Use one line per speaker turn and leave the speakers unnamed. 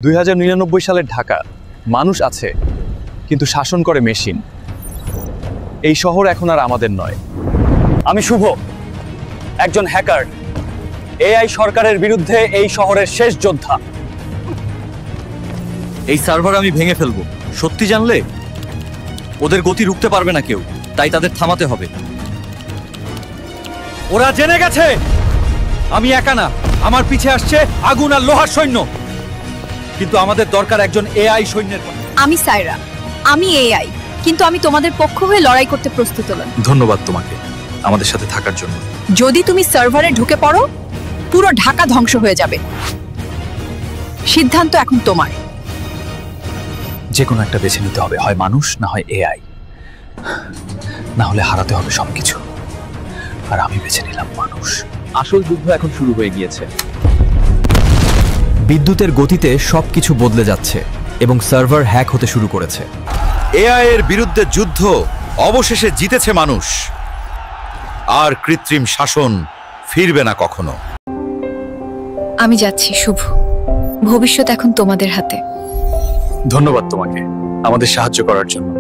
2099 সালের ঢাকা মানুষ আছে কিন্তু শাসন করে মেশিন। এই শহর এখন আর আমাদের নয়।
আমি শুভ, একজন হ্যাকার। এআই সরকারের বিরুদ্ধে এই শহরের শেষ যোদ্ধা। এই সার্ভার আমি ভেঙে ফেলবো। সত্যি জানলে ওদের গতি রুখতে পারবে না কেউ, তাই তাদের থামাতে হবে। ওরা জেনে গেছে আমি একা না, আমার পিছে আসছে আগুন আর লোহার সৈন্য। কিন্তু আমাদের দরকার একজন এআই সৈন্যের।
আমি সাইরা, আমি এআই, কিন্তু আমি তোমাদের পক্ষ হয়ে লড়াই করতে প্রস্তুত নই।
ধন্যবাদ তোমাকে আমাদের সাথে থাকার জন্য।
যদি তুমি সার্ভারে ঢুকে পড়ো, পুরো ঢাকা ধ্বংস হয়ে যাবে। সিদ্ধান্ত এখন তোমার।
যে কোনো একটা বেছে নিতে হবে, হয় মানুষ না হয় এআই, না হলে হারাতে হবে সবকিছু। আর আমি বেছে নিলাম মানুষ।
আসল যুদ্ধ এখন শুরু হয়ে গিয়েছে।
বিদ্যুতের গতিতে সবকিছু বদলে যাচ্ছে এবং সার্ভার হ্যাক হতে শুরু করেছে।
এআই এর বিরুদ্ধে যুদ্ধ অবশেষে জিতেছে মানুষ। আর কৃত্রিম শাসন ফিরবে না কখনো।
আমি যাচ্ছি শুভ, ভবিষ্যৎ এখন তোমাদের হাতে।
ধন্যবাদ তোমাকে আমাদের সাহায্য করার জন্য।